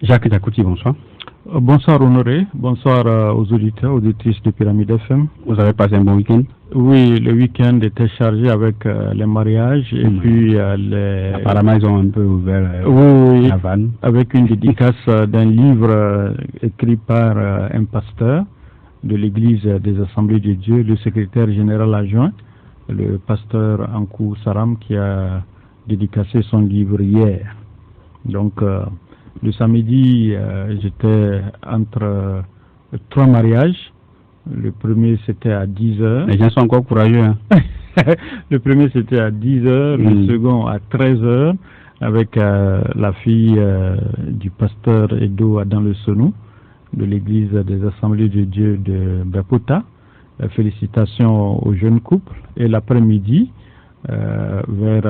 Jacques Diakouty, bonsoir. Bonsoir Honoré, bonsoir aux auditeurs, auditrices de Pyramide FM. Vous avez passé un bon week-end? Oui, le week-end était chargé avec les mariages et puis les... Apparemment, ils ont un peu ouvert la vanne. Avec une dédicace d'un livre écrit par un pasteur de l'église des Assemblées de Dieu, le secrétaire général adjoint, le pasteur Ankou Saram, qui a dédicacé son livre hier. Donc, le samedi, j'étais entre 3 mariages. Le premier, c'était à 10h. Les gens sont encore courageux. Hein? Le premier, c'était à 10h. Le second, à 13h, avec la fille du pasteur Edo Adam Le Sonou, de l'église des Assemblées de Dieu de Bapota. Félicitations aux jeunes couples. Et l'après-midi, vers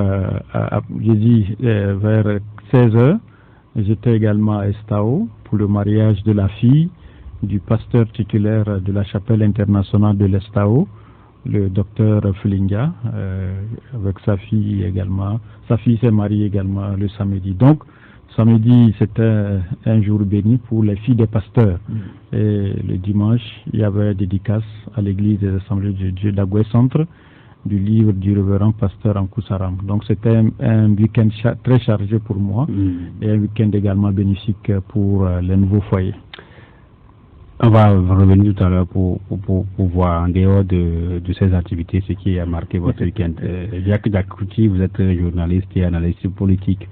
16h, j'étais également à Estao pour le mariage de la fille du pasteur titulaire de la chapelle internationale de l'Estao, le docteur Flinga, avec sa fille également. Sa fille s'est mariée également le samedi. Donc, samedi, c'était un jour béni pour les filles des pasteurs. Et le dimanche, il y avait dédicace à l'église des Assemblées de Dieu d'Agoué Centre, du livre du révérend pasteur Ankou Saram. Donc c'était un week-end très chargé pour moi et un week-end également bénéfique pour les nouveaux foyers. On va revenir tout à l'heure pour voir en dehors de ces activités ce qui a marqué votre week-end. Jacques Diakouty, vous êtes journaliste et analyste politique.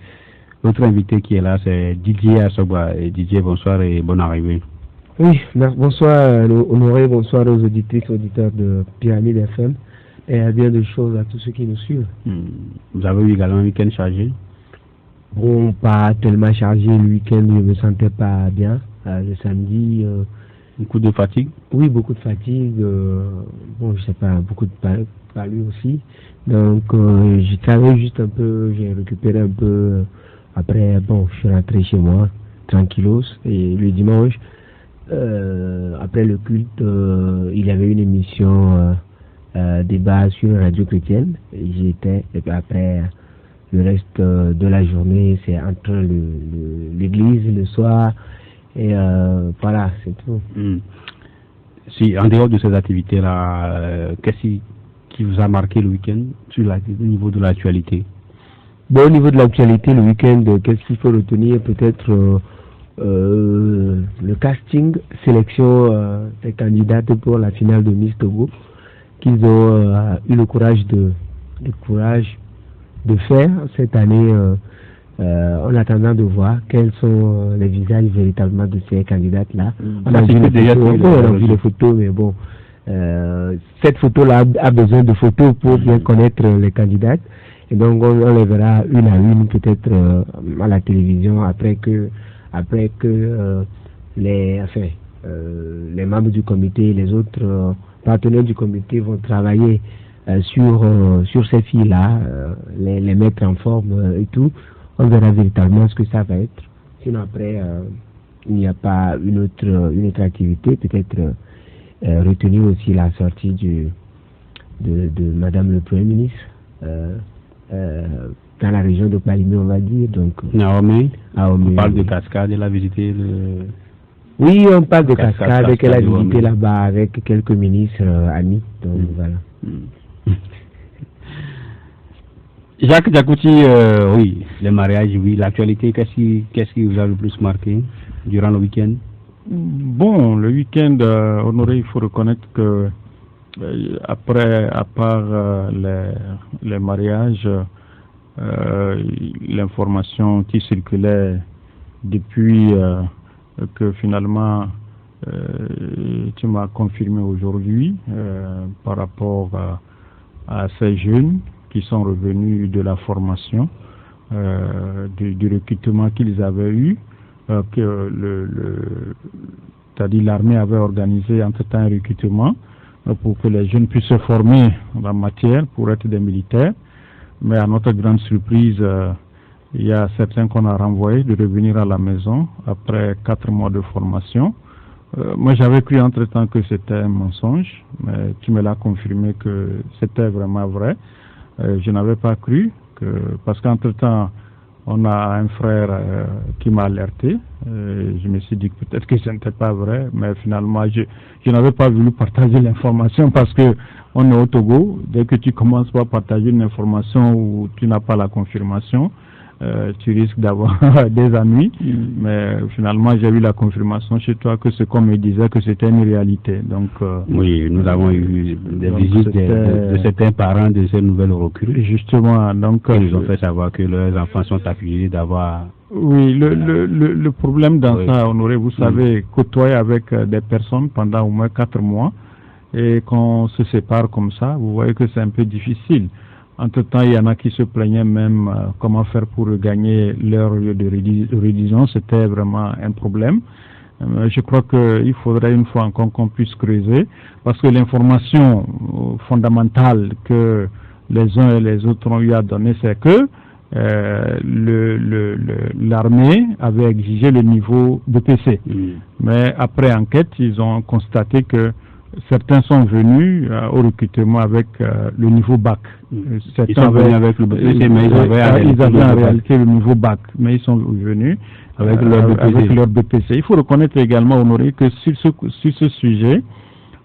Votre invité qui est là, c'est Didier Assoba. Et Didier, bonsoir et bonne arrivée. Oui, bonsoir Honoré, bonsoir aux auditrices et auditeurs de Pyramide FM. Et à bien de choses à tous ceux qui nous suivent. Vous avez eu également un week-end chargé? Bon, pas tellement chargé. Le week-end, je ne me sentais pas bien. Le samedi... beaucoup de fatigue? Oui, beaucoup de fatigue. Bon, je sais pas, beaucoup de palu aussi. Donc, j'ai travaillé juste un peu, j'ai récupéré un peu. Après, bon, je suis rentré chez moi, tranquillos. Et le dimanche, après le culte, il y avait une émission... débat sur la radio chrétienne. J'y étais, et puis après le reste de la journée, c'est entre l'église le soir, et voilà, c'est tout. Si, en dehors de ces activités-là, qu'est-ce qui vous a marqué le week-end au niveau de l'actualité? Bon, au niveau de l'actualité, le week-end, qu'est-ce qu'il faut retenir? Peut-être le casting, sélection des candidates pour la finale de Miss Togo, qu'ils ont eu le courage de faire cette année, en attendant de voir quels sont les visages véritablement de ces candidates-là. On a vu les photos, mais bon, cette photo-là a besoin de photos pour bien connaître les candidates. Et donc on les verra une à une peut-être à la télévision après que les membres du comité et les autres partenaires du comité vont travailler sur ces filles-là, les mettre en forme et tout. On verra véritablement ce que ça va être. Sinon après, il n'y a pas une autre activité, peut-être retenir aussi la sortie de Madame le Premier ministre dans la région de Palimé, on va dire. Donc, Naomi, on parle de cascade, elle a visité le... Oui, on parle de cascade qu'elle a visité là-bas avec quelques ministres amis. Donc voilà. Jacques Diakouty, oui, les mariages, oui, l'actualité, qu'est-ce qui vous a le plus marqué durant le week-end? Bon, le week-end, Honoré, il faut reconnaître que après, à part les mariages, l'information qui circulait depuis que finalement tu m'as confirmé aujourd'hui par rapport à ces jeunes qui sont revenus de la formation, du recrutement qu'ils avaient eu, que c'est-à-dire l'armée avait organisé entre-temps un recrutement pour que les jeunes puissent se former en la matière pour être des militaires. Mais à notre grande surprise, Il y a certains qu'on a renvoyés de revenir à la maison après 4 mois de formation. Moi, j'avais cru entre-temps que c'était un mensonge, mais tu me l'as confirmé que c'était vraiment vrai. Je n'avais pas cru, parce qu'entre-temps, on a un frère qui m'a alerté. Je me suis dit que peut-être que ce n'était pas vrai, mais finalement, je n'avais pas voulu partager l'information parce que on est au Togo. Dès que tu commences par partager une information où tu n'as pas la confirmation, tu risques d'avoir des ennuis. Mais finalement, j'ai eu la confirmation chez toi que ce qu'on me disait que c'était une réalité. Donc, oui, nous avons eu des visites de certains parents de ces nouvelles recrues. Justement, donc ils nous ont fait savoir que leurs enfants sont accusés d'avoir... Oui, le problème dans ça, Honoré, vous savez, côtoyer avec des personnes pendant au moins 4 mois et qu'on se sépare comme ça, vous voyez que c'est un peu difficile. Entre-temps, il y en a qui se plaignaient même comment faire pour gagner leur lieu de révision. C'était vraiment un problème. Je crois qu'il faudrait une fois encore qu'on puisse creuser, parce que l'information fondamentale que les uns et les autres ont eu à donner, c'est que l'armée avait exigé le niveau de PC. Mais après enquête, ils ont constaté que certains sont venus au recrutement avec le niveau bac. Ils sont venus avec le BPC, mais ils avaient en réalité le niveau bac, mais ils sont venus avec leur BPC. Il faut reconnaître également, Honoré, que sur ce sujet,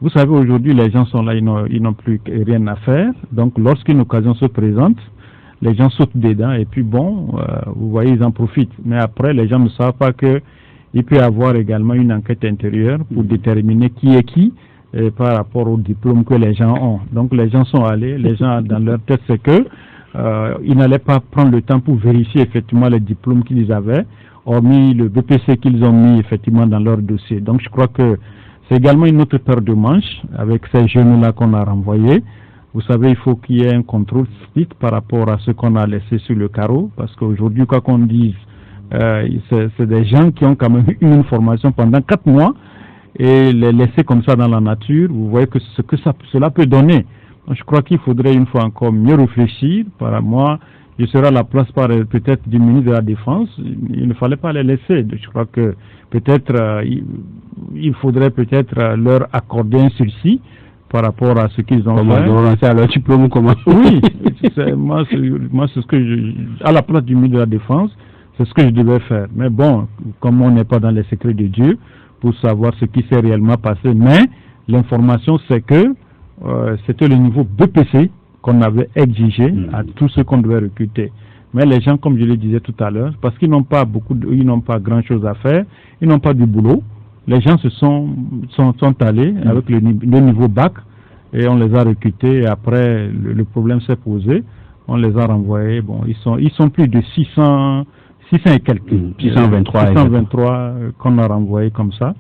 vous savez, aujourd'hui, les gens sont là, ils n'ont plus rien à faire. Donc, lorsqu'une occasion se présente, les gens sautent dedans et puis bon, vous voyez, ils en profitent. Mais après, les gens ne savent pas qu'il peut y avoir également une enquête intérieure pour déterminer qui est qui par rapport au diplôme que les gens ont. Donc les gens sont allés, les gens dans leur tête c'est que ils n'allaient pas prendre le temps pour vérifier effectivement les diplômes qu'ils avaient, hormis le BPC qu'ils ont mis effectivement dans leur dossier. Donc je crois que c'est également une autre paire de manches avec ces jeunes-là qu'on a renvoyés. Vous savez, il faut qu'il y ait un contrôle strict par rapport à ce qu'on a laissé sur le carreau, parce qu'aujourd'hui, quoi qu'on dise, c'est des gens qui ont quand même eu une formation pendant 4 mois, et les laisser comme ça dans la nature, vous voyez que ce que cela peut donner. Donc, je crois qu'il faudrait une fois encore mieux réfléchir. Par moi, je serai à la place peut-être du ministre de la Défense. Il ne fallait pas les laisser. Je crois que peut-être il faudrait peut-être leur accorder un sursis par rapport à ce qu'ils ont fait. À leur diplôme ou comment? Oui, moi c'est ce que à la place du ministre de la Défense, c'est ce que je devais faire. Mais bon, comme on n'est pas dans les secrets de Dieu pour savoir ce qui s'est réellement passé, mais l'information c'est que c'était le niveau BPC qu'on avait exigé à tous ceux qu'on devait recruter. Mais les gens, comme je le disais tout à l'heure, parce qu'ils n'ont pas ils n'ont pas grand chose à faire, ils n'ont pas du boulot, les gens sont allés avec le niveau bac et on les a recrutés et après le problème s'est posé, on les a renvoyés. Bon, ils sont plus de 600 et quelques. 623 qu'on a renvoyés comme ça,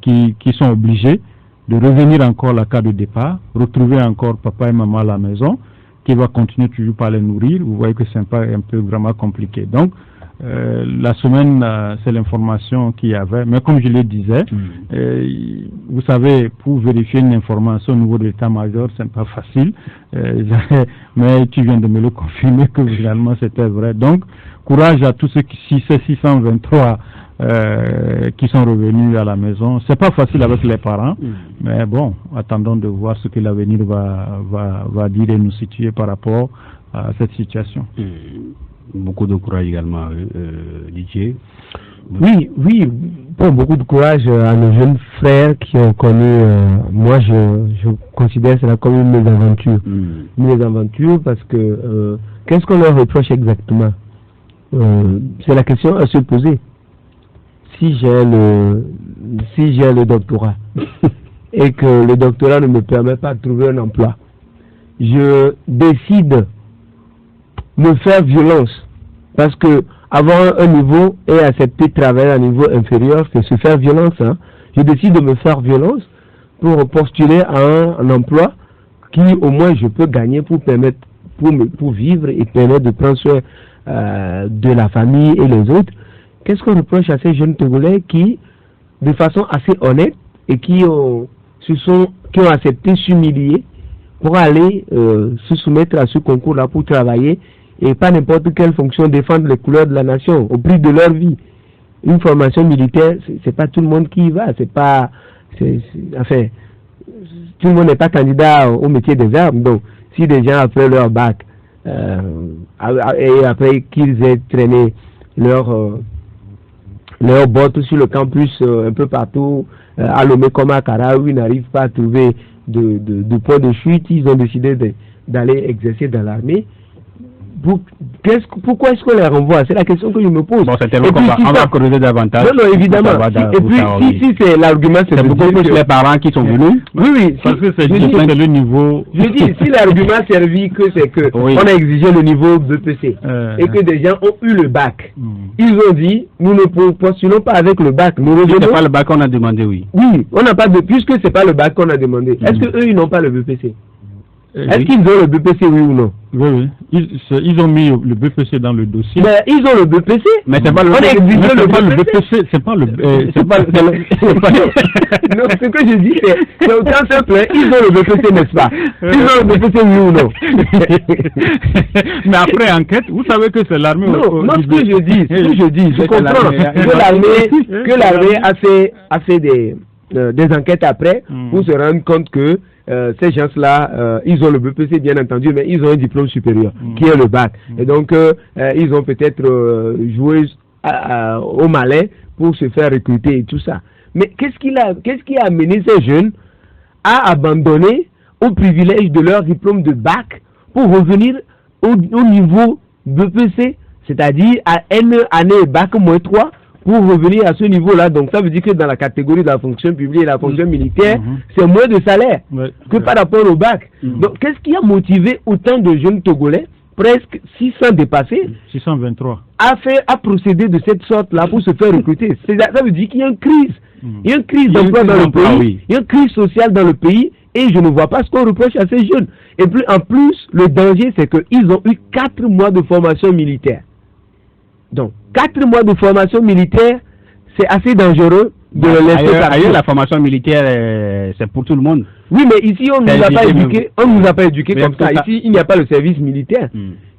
qui sont obligés de revenir encore à la case de départ, retrouver encore papa et maman à la maison, qui va continuer toujours par les nourrir. Vous voyez que c'est un peu vraiment compliqué. Donc, la semaine, c'est l'information qu'il y avait. Mais comme je le disais, vous savez, pour vérifier une information au niveau de l'état-major, ce n'est pas facile. Mais tu viens de me le confirmer que finalement c'était vrai. Donc, courage à tous ceux ces 623 qui sont revenus à la maison. C'est pas facile avec les parents, mais bon, attendons de voir ce que l'avenir va dire et nous situer par rapport à cette situation. Beaucoup de courage également, Didier. Oui, bon, beaucoup de courage à nos jeunes frères qui ont connu, moi je considère cela comme une mésaventure. Une mésaventure parce que, qu'est-ce qu'on leur reproche exactement? C'est la question à se poser. Si j'ai le doctorat et que le doctorat ne me permet pas de trouver un emploi, je décide me faire violence parce que avoir un niveau et accepter de travailler à un niveau inférieur, c'est se faire violence. Je décide de me faire violence pour postuler à un emploi qui au moins je peux gagner pour permettre pour vivre et permettre de prendre soin de la famille et les autres. Qu'est-ce qu'on reproche à ces jeunes Togolais qui, de façon assez honnête et qui ont accepté s'humilier pour aller se soumettre à ce concours-là pour travailler et pas n'importe quelle fonction, défendre les couleurs de la nation au prix de leur vie. Une formation militaire, c'est pas tout le monde qui y va, enfin, tout le monde n'est pas candidat au métier des armes. Donc, si des gens après leur bac, et après qu'ils aient traîné leurs bottes sur le campus un peu partout, à Lomé comme à Kara, où ils n'arrivent pas à trouver de point de chute, ils ont décidé d'aller exercer dans l'armée. Pourquoi est-ce qu'on les renvoie? C'est la question que je me pose. Bon, c'est tellement on va creuser davantage. Non, évidemment. Et puis, si c'est l'argument, c'est beaucoup plus les parents qui sont venus. Oui, parce que c'est le niveau. Je dis, si l'argument servi que c'est que on a exigé le niveau BPC et que des gens ont eu le bac, ils ont dit, nous ne postulons pas avec le bac. Nous revenons. C'est pas le bac qu'on a demandé, oui. Oui, on n'a pas de, puisque c'est pas le bac qu'on a demandé. Est-ce que eux ils n'ont pas le BPC? Est-ce qu'ils ont le BPC, oui ou non? Oui. Ils ont mis le BPC dans le dossier. Mais ils ont le BPC. Mais c'est pas le BPC. C'est pas le Non, ce que je dis, c'est autant simple. Ils ont le BPC, n'est-ce pas? Ils ont le BPC, oui ou non? Mais après enquête, vous savez que c'est l'armée. Non, ce que je dis, je comprends que l'armée a fait des enquêtes après pour se rendre compte que ces gens-là, ils ont le BPC bien entendu, mais ils ont un diplôme supérieur qui est le bac. Et donc, ils ont peut-être joué au malin pour se faire recruter et tout ça. Mais qu'est-ce qui a amené ces jeunes à abandonner au privilège de leur diplôme de bac pour revenir au niveau BPC, c'est-à-dire à N année bac -3 pour revenir à ce niveau-là? Donc ça veut dire que dans la catégorie de la fonction publique et la fonction militaire, c'est moins de salaire que par rapport au bac. Donc qu'est-ce qui a motivé autant de jeunes Togolais, presque 600 dépassés, 623, à procéder de cette sorte-là pour se faire recruter? Ça veut dire qu'il y a une crise. Il y a une crise d'emploi dans le pays, il y a une crise sociale dans le pays, et je ne vois pas ce qu'on reproche à ces jeunes. Et puis en plus, le danger, c'est qu'ils ont eu 4 mois de formation militaire. Donc, 4 mois de formation militaire, c'est assez dangereux de le laisser partir. Ailleurs, la formation militaire, c'est pour tout le monde. Oui, mais ici, on ne nous a pas éduqués comme ça. Ici, il n'y a pas le service militaire.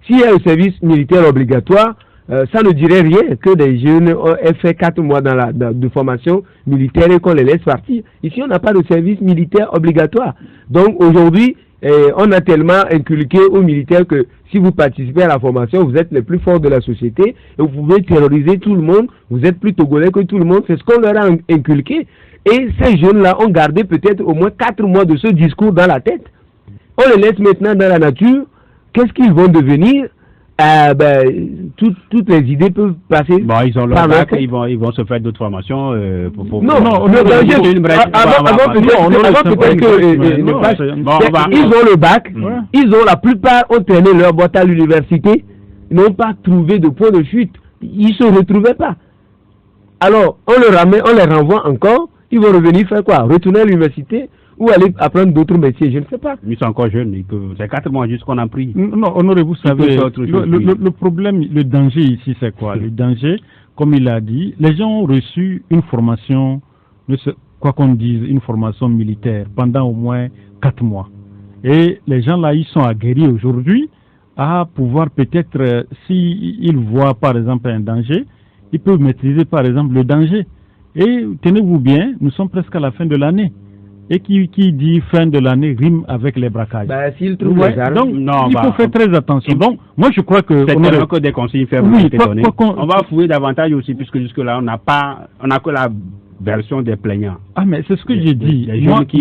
S'il y a le service militaire obligatoire, ça ne dirait rien que des jeunes aient fait 4 mois de formation militaire et qu'on les laisse partir. Ici, on n'a pas de service militaire obligatoire. Donc, aujourd'hui, on a tellement inculqué aux militaires que si vous participez à la formation, vous êtes les plus forts de la société et vous pouvez terroriser tout le monde, vous êtes plus togolais que tout le monde, c'est ce qu'on leur a inculqué. Et ces jeunes-là ont gardé peut-être au moins 4 mois de ce discours dans la tête. On les laisse maintenant dans la nature, qu'est-ce qu'ils vont devenir? Toutes les idées peuvent passer. Bon, ils ont leur bac, ils vont se faire d'autres formations. Avant peut-être que ils ont le bac, la plupart ont traîné leur boîte à l'université, n'ont pas trouvé de point de chute, ils se retrouvaient pas. Alors on les renvoie encore, ils vont revenir faire quoi? Retourner à l'université ou aller apprendre d'autres métiers, je ne sais pas. Ils sont encore jeunes, c'est 4 mois juste qu'on a pris. Non, honoré, vous savez, le problème, le danger ici, c'est quoi? Le danger, comme il a dit, les gens ont reçu une formation, quoi qu'on dise, une formation militaire pendant au moins 4 mois. Et les gens là, ils sont aguerris aujourd'hui à pouvoir peut-être, s'ils voient par exemple un danger, ils peuvent maîtriser par exemple le danger. Et tenez-vous bien, nous sommes presque à la fin de l'année. Et qui dit fin de l'année rime avec les braquages. S'ils trouvent les armes. Donc, il faut faire très attention. Donc, moi je crois que... C'est tellement que des consignes faibles ont été données. On va fouiller davantage aussi, puisque jusque-là, on n'a que la version des plaignants. Ah, mais c'est ce que j'ai dit.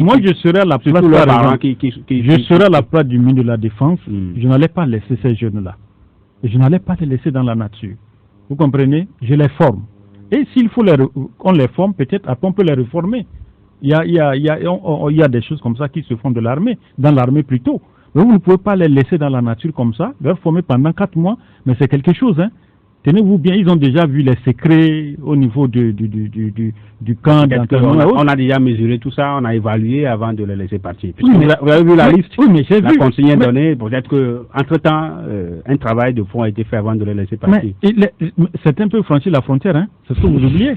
Moi, je serai à la place du ministre de la Défense. Je n'allais pas laisser ces jeunes-là. Je n'allais pas les laisser dans la nature. Vous comprenez? Je les forme. Et s'il faut qu'on les forme, peut-être après on peut les réformer. Il y a des choses comme ça qui se font dans l'armée plutôt. Mais vous ne pouvez pas les laisser dans la nature comme ça, leur former pendant 4 mois, mais c'est quelque chose, hein. Tenez-vous bien, ils ont déjà vu les secrets au niveau du camp d'entraînement. On a déjà mesuré tout ça, on a évalué avant de les laisser partir. Vous avez vu la liste, la consigne est donnée, peut-être qu'entre-temps, un travail de fond a été fait avant de les laisser partir. Certains peuvent franchir la frontière, hein. C'est ce que vous oubliez.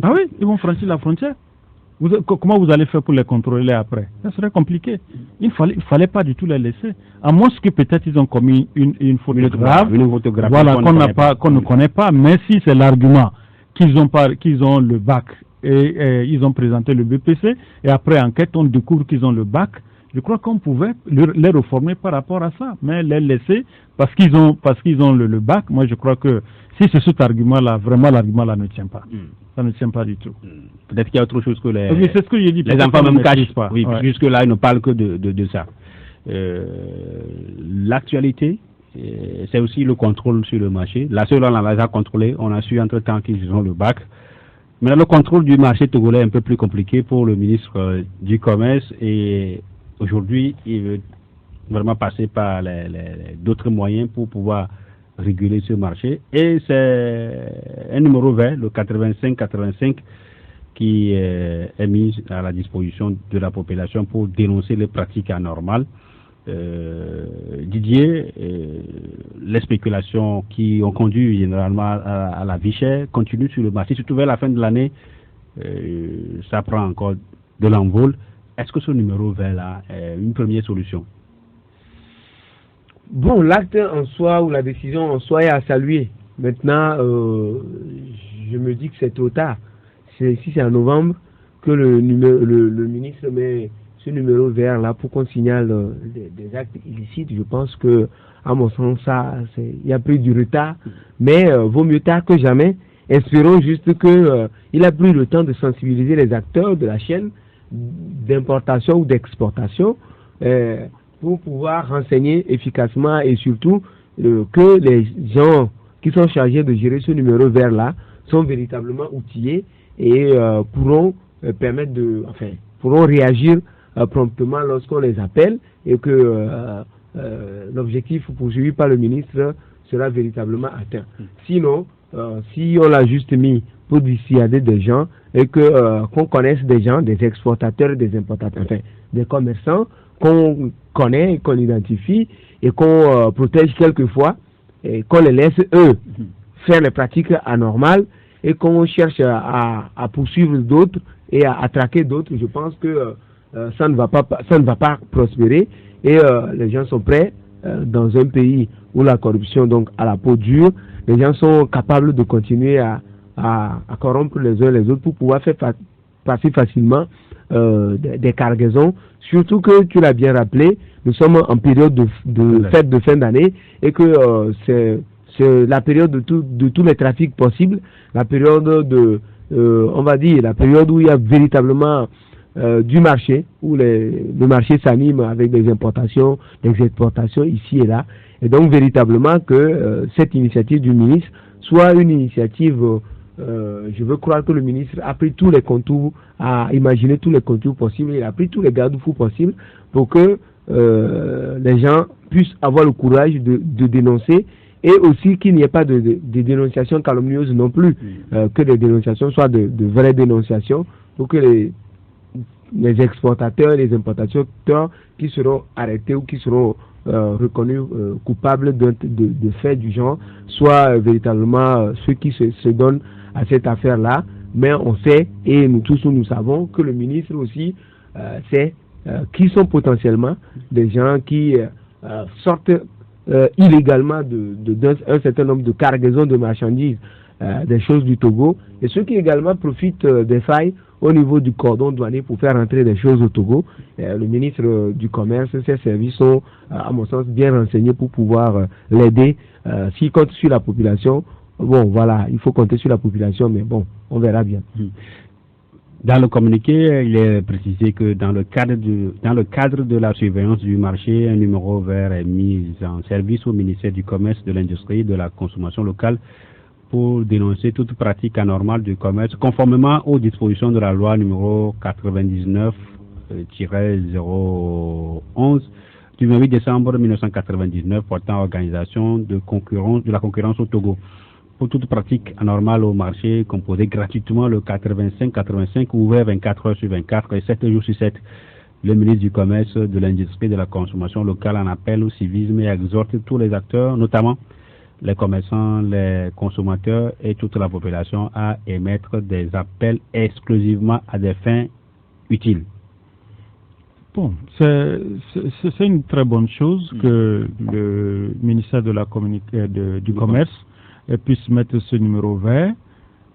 Ah oui, ils vont franchir la frontière. Comment vous allez faire pour les contrôler après? Ça serait compliqué. Il fallait pas du tout les laisser. À moins que peut-être ils ont commis une faute grave, voilà, qu'on ne connaît pas. Mais si c'est l'argument qu'ils ont le bac et ils ont présenté le BPC et après enquête on découvre qu'ils ont le bac, je crois qu'on pouvait les reformer par rapport à ça. Mais les laisser parce qu'ils ont le bac, moi je crois que si c'est cet argument-là, vraiment l'argument-là ne tient pas. Ça ne tient pas du tout. Peut-être qu'il y a autre chose que les... Oui, c'est ce que j'ai dit. Les enfants même cachent pas. Oui, ouais. Jusque-là, ils ne parlent que de ça. L'actualité, c'est aussi le contrôle sur le marché. La seule, on l'a déjà contrôlé. On a su entre-temps qu'ils ont le bac. Maintenant, le contrôle du marché togolais est un peu plus compliqué pour le ministre du Commerce. Et aujourd'hui, il veut vraiment passer par d'autres moyens pour pouvoir réguler ce marché. Et c'est un numéro vert, le 85-85, qui est mis à la disposition de la population pour dénoncer les pratiques anormales. Didier, les spéculations qui ont conduit généralement à la vie chère continuent sur le marché, surtout vers la fin de l'année, ça prend encore de l'envol. Est-ce que ce numéro vert-là est une première solution? Bon, l'acte en soi ou la décision en soi est à saluer. Maintenant, je me dis que c'est trop tard. Si c'est en novembre que le ministre met ce numéro vert là pour qu'on signale des actes illicites, je pense que, à mon sens, il y a pris du retard. Mais vaut mieux tard que jamais. Espérons juste que il a pris le temps de sensibiliser les acteurs de la chaîne d'importation ou d'exportation. Pour pouvoir renseigner efficacement et surtout que les gens qui sont chargés de gérer ce numéro vert-là sont véritablement outillés et pourront pourront réagir promptement lorsqu'on les appelle et que l'objectif poursuivi par le ministre sera véritablement atteint. Sinon, si on l'a juste mis pour dissuader des gens et qu'on connaisse des gens, des exportateurs, des importateurs, enfin, des commerçants, qu'on connaît, qu'on identifie et qu'on protège quelquefois et qu'on les laisse eux faire les pratiques anormales et qu'on cherche à poursuivre d'autres et à traquer d'autres, je pense que ça ne va pas prospérer et les gens sont prêts dans un pays où la corruption donc à la peau dure, les gens sont capables de continuer à corrompre les uns les autres pour pouvoir faire passer facilement des cargaisons. Surtout que, tu l'as bien rappelé, nous sommes en période de fête de fin d'année et que c'est la période de tous les trafics possibles, la période on va dire, la période où il y a véritablement du marché, où le marché s'anime avec des importations, des exportations ici et là. Et donc, véritablement que cette initiative du ministre soit une initiative... je veux croire que le ministre a pris tous les contours, a imaginé tous les contours possibles, il a pris tous les garde-fous possibles pour que les gens puissent avoir le courage de dénoncer et aussi qu'il n'y ait pas de dénonciations calomnieuses non plus, que les dénonciations soient de vraies dénonciations pour que les exportateurs, les importateurs qui seront arrêtés ou qui seront reconnus coupables de faits du genre soient véritablement ceux qui se donnent à cette affaire-là. Mais on sait, et nous tous nous savons, que le ministre aussi sait qui sont potentiellement des gens qui sortent illégalement d'un certain nombre de cargaisons de marchandises des choses du Togo, et ceux qui également profitent des failles au niveau du cordon douanier pour faire entrer des choses au Togo. Le ministre du Commerce, ses services sont, à mon sens, bien renseignés pour pouvoir l'aider. S'il compte sur la population, bon, voilà, il faut compter sur la population, mais bon, on verra bien. Dans le communiqué, il est précisé que dans le cadre de la surveillance du marché, un numéro vert est mis en service au ministère du Commerce, de l'Industrie et de la Consommation locale pour dénoncer toute pratique anormale du commerce, conformément aux dispositions de la loi numéro 99-011 du 28 décembre 1999 portant organisation de la concurrence au Togo. Pour toute pratique anormale au marché, composé gratuitement le 85-85, ouvert 24 heures sur 24 et 7 jours sur 7. Le ministre du Commerce, de l'Industrie et de la Consommation locale en appelle au civisme et exhorte tous les acteurs, notamment les commerçants, les consommateurs et toute la population à émettre des appels exclusivement à des fins utile? Bon, c'est une très bonne chose que le ministère de du Commerce puisse mettre ce numéro vert.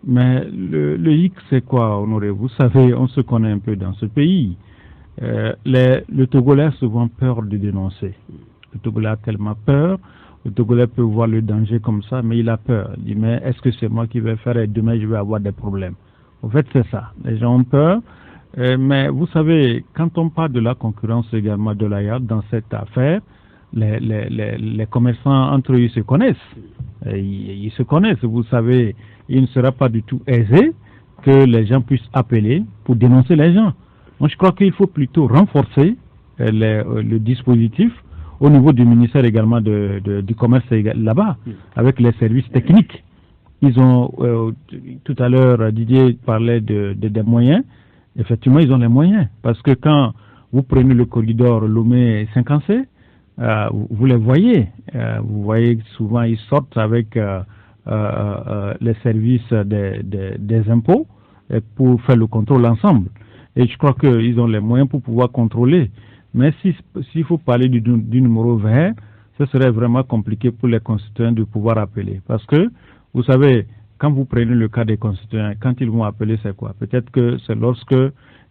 Mais le hic, c'est quoi, Honoré? Vous savez, on se connaît un peu dans ce pays. Le Togolais a souvent peur de dénoncer. Le Togolais a tellement peur. Le Togolais peut voir le danger comme ça, mais il a peur. Il dit, mais est-ce que c'est moi qui vais faire et demain je vais avoir des problèmes? En fait, c'est ça. Les gens ont peur. Mais vous savez, quand on parle de la concurrence également de l'AYAD dans cette affaire, les commerçants entre eux, ils se connaissent. Ils se connaissent. Vous savez, il ne sera pas du tout aisé que les gens puissent appeler pour dénoncer les gens. Moi, je crois qu'il faut plutôt renforcer le dispositif au niveau du ministère également du commerce là-bas, avec les services techniques. Ils ont, tout à l'heure, Didier parlait des moyens. Effectivement, ils ont les moyens. Parce que quand vous prenez le corridor Lomé-Cinquancé, vous les voyez. Vous voyez souvent, ils sortent avec les services des impôts pour faire le contrôle ensemble. Et je crois qu'ils ont les moyens pour pouvoir contrôler. Mais s'il faut parler du numéro vert, ce serait vraiment compliqué pour les concitoyens de pouvoir appeler. Parce que, vous savez, quand vous prenez le cas des concitoyens, quand ils vont appeler, c'est quoi? Peut-être que c'est lorsque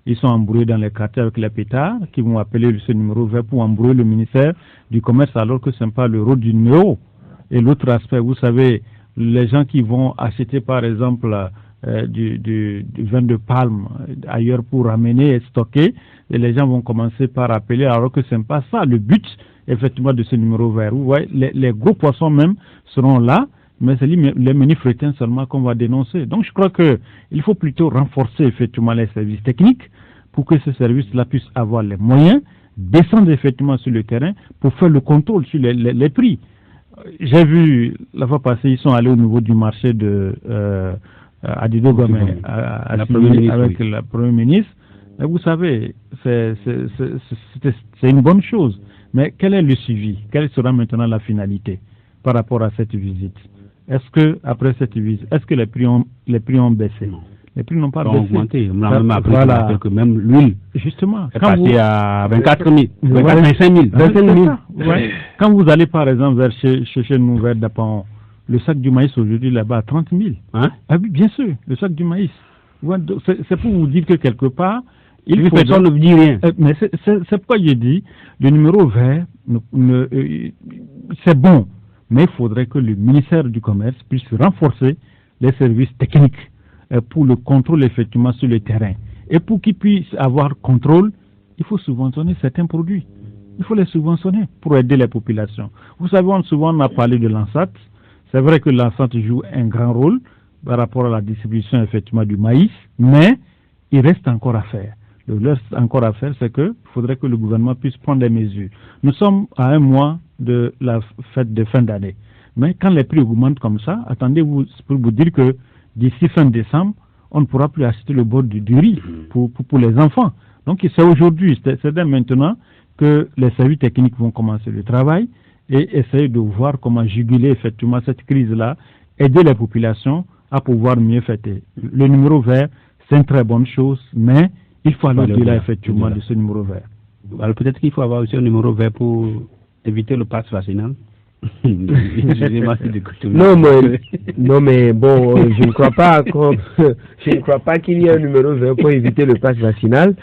ils sont embrouillés dans les quartiers avec les pétards qu'ils vont appeler ce numéro vert pour embrouiller le ministère du Commerce, alors que ce n'est pas le rôle du numéro. Et l'autre aspect, vous savez, les gens qui vont acheter par exemple du vin de palme ailleurs pour ramener et stocker, et les gens vont commencer par appeler alors que ce n'est pas ça le but effectivement de ce numéro vert. Vous voyez, les gros poissons même seront là, mais c'est les menus frétins seulement qu'on va dénoncer. Donc je crois qu'il faut plutôt renforcer effectivement les services techniques pour que ces services-là puissent avoir les moyens, descendre effectivement sur le terrain pour faire le contrôle sur les prix. J'ai vu, la fois passée, ils sont allés au niveau du marché de Adido Gomé avec le Premier ministre. Et vous savez, c'est une bonne chose. Mais quel est le suivi? Quelle sera maintenant la finalité par rapport à cette visite? Est-ce que après cette visite, est-ce que les prix ont baissé? Non. Les prix n'ont pas baissé. Augmenté. On a même appris que même l'huile est passée à 24 000, 25 000. 25 000. Ouais. Quand vous allez par exemple vers chez nous, vers Dapan, le sac du maïs aujourd'hui là-bas à 30 000. Hein? Ah oui, bien sûr, le sac du maïs. C'est pour vous dire que quelque part, personne ne dit rien. Mais c'est pourquoi j'ai dit, le numéro vert, c'est bon. Mais il faudrait que le ministère du Commerce puisse renforcer les services techniques pour le contrôle effectivement sur le terrain. Et pour qu'ils puissent avoir contrôle, il faut subventionner certains produits. Il faut les subventionner pour aider les populations. Vous savez, souvent on a parlé de l'ANSAT. C'est vrai que l'ANSAT joue un grand rôle par rapport à la distribution effectivement du maïs, mais il reste encore à faire. Le reste encore à faire, c'est qu'il faudrait que le gouvernement puisse prendre des mesures. Nous sommes à un mois de la fête de fin d'année. Mais quand les prix augmentent comme ça, attendez-vous pour vous dire que d'ici fin décembre, on ne pourra plus acheter le bord du riz pour les enfants. Donc c'est aujourd'hui, c'est dès maintenant que les services techniques vont commencer le travail et essayer de voir comment juguler effectivement cette crise-là, aider les populations à pouvoir mieux fêter. Le numéro vert, c'est une très bonne chose, mais il faut aller au-delà effectivement de ce numéro vert. Alors peut-être qu'il faut avoir aussi un numéro vert pour éviter le pass vaccinal. Non mais bon, je ne crois pas qu'il y ait un numéro vert pour éviter le pass vaccinal.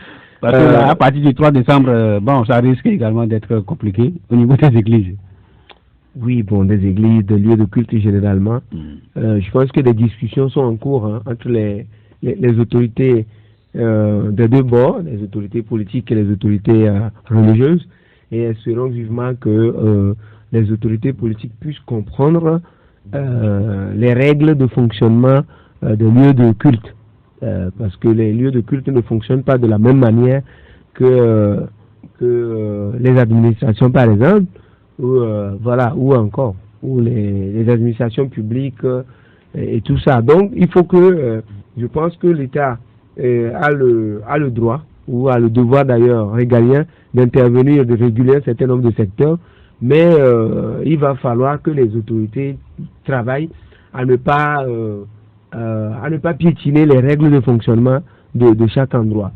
Parce que à partir du 3 décembre, bon, ça risque également d'être compliqué au niveau des églises. Oui, bon, des églises, des lieux de culte généralement. Je pense que des discussions sont en cours entre les autorités des deux bords, les autorités politiques et les autorités religieuses, et espérons vivement que les autorités politiques puissent comprendre les règles de fonctionnement des lieux de culte, parce que les lieux de culte ne fonctionnent pas de la même manière que les administrations par exemple, ou les administrations publiques et tout ça. Donc il faut que je pense que l'État a le droit ou a le devoir d'ailleurs régalien d'intervenir, de réguler un certain nombre de secteurs, mais il va falloir que les autorités travaillent à ne pas piétiner les règles de fonctionnement de chaque endroit.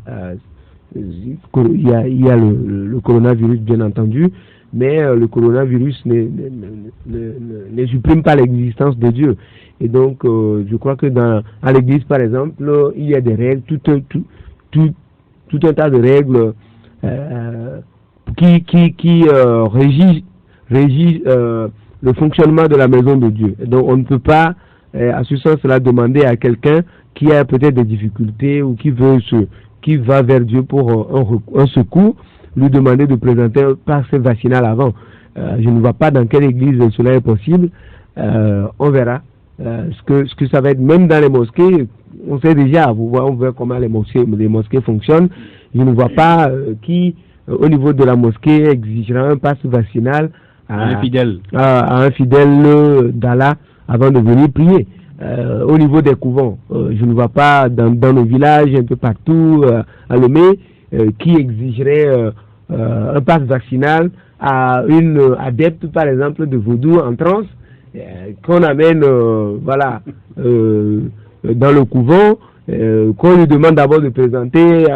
il y a le coronavirus, bien entendu, mais le coronavirus ne supprime pas l'existence de Dieu. Et donc, je crois que à l'église, par exemple, il y a des règles, tout un tas de règles qui régissent le fonctionnement de la maison de Dieu. Et donc, on ne peut pas, à ce sens-là, demander à quelqu'un qui a peut-être des difficultés ou qui va vers Dieu pour un secours, lui demander de présenter un passe vaccinal avant. Je ne vois pas dans quelle église cela est possible. On verra ce que ça va être. Même dans les mosquées, on sait déjà, on voit comment les mosquées fonctionnent. Je ne vois pas qui, au niveau de la mosquée, exigera un passe vaccinal à un fidèle d'Allah avant de venir prier. Au niveau des couvents, je ne vois pas dans nos villages, un peu partout, à Lomé, qui exigerait un passe vaccinal à une adepte, par exemple, de vaudou en transe, qu'on amène dans le couvent, qu'on lui demande d'abord de présenter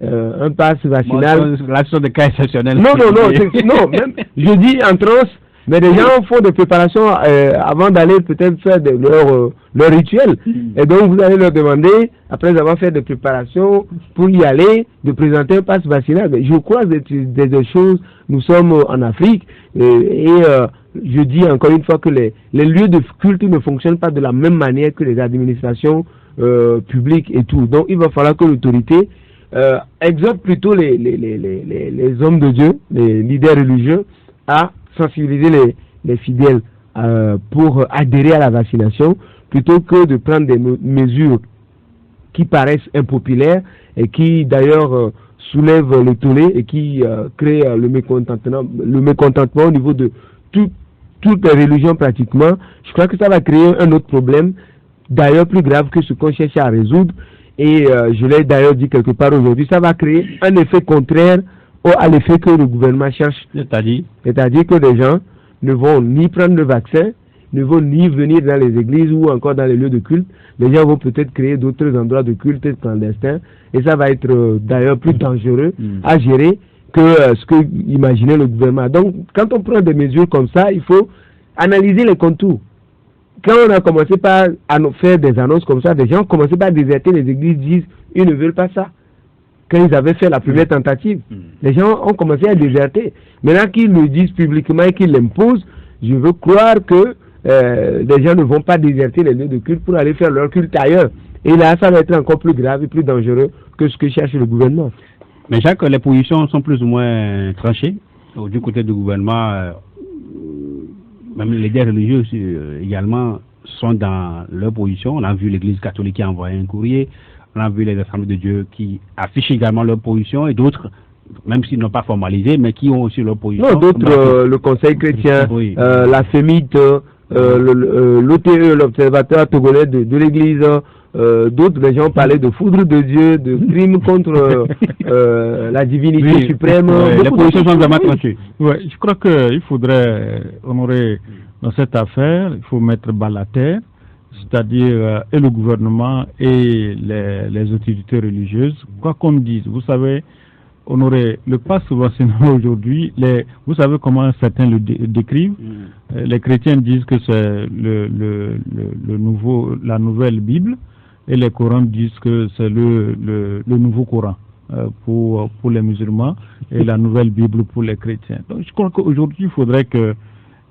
un passe vaccinal. Là, ce sont des cas exceptionnels. Non, même, je dis en transe, mais les gens font des préparations avant d'aller peut-être faire leur rituel. Et donc, vous allez leur demander, après avoir fait des préparations pour y aller, de présenter un passe vaccinal. Mais je crois que c'est des choses, nous sommes en Afrique, je dis encore une fois que les lieux de culte ne fonctionnent pas de la même manière que les administrations publiques et tout. Donc, il va falloir que l'autorité exhorte plutôt les hommes de Dieu, les leaders religieux, à sensibiliser les fidèles pour adhérer à la vaccination, plutôt que de prendre des mesures qui paraissent impopulaires et qui d'ailleurs soulèvent le tollé et qui créent le mécontentement au niveau de toutes les religions pratiquement. Je crois que ça va créer un autre problème, d'ailleurs plus grave que ce qu'on cherche à résoudre, et je l'ai d'ailleurs dit quelque part aujourd'hui, ça va créer un effet contraire à l'effet que le gouvernement cherche. C'est-à-dire que les gens ne vont ni prendre le vaccin, ne vont ni venir dans les églises ou encore dans les lieux de culte. Les gens vont peut-être créer d'autres endroits de culte clandestins, et ça va être d'ailleurs plus dangereux à gérer que ce que imaginait le gouvernement. Donc, quand on prend des mesures comme ça, il faut analyser les contours. Quand on a commencé par faire des annonces comme ça, des gens ont commencé par déserter les églises, disent ils ne veulent pas ça. Quand ils avaient fait la première tentative, les gens ont commencé à déserter. Maintenant qu'ils le disent publiquement et qu'ils l'imposent, je veux croire que les gens ne vont pas déserter les lieux de culte pour aller faire leur culte ailleurs. Et là, ça va être encore plus grave et plus dangereux que ce que cherche le gouvernement. Mais Jacques, les positions sont plus ou moins tranchées. Du côté du gouvernement, même les leaders religieux également sont dans leur position. On a vu l'Église catholique qui a envoyé un courrier. On a vu les assemblées de Dieu qui affichent également leur position, et d'autres, même s'ils n'ont pas formalisé, mais qui ont aussi leur position. Non, d'autres, le Conseil chrétien, la FEMIT, l'OTE, l'Observatoire togolais de l'Église, d'autres, les gens parlaient de foudre de Dieu, de crimes contre la divinité suprême. Les positions sont vraiment tranchées. Oui, je crois qu'il faudrait honorer dans cette affaire, il faut mettre bas la terre, c'est-à-dire et le gouvernement et les autorités religieuses, quoi qu'on dise. Vous savez, honorer le pass vaccinal aujourd'hui, vous savez comment certains le décrivent. Les chrétiens disent que c'est la nouvelle Bible, et les Corans disent que c'est le nouveau Coran pour les musulmans, et la nouvelle Bible pour les chrétiens. Donc je crois qu'aujourd'hui il faudrait que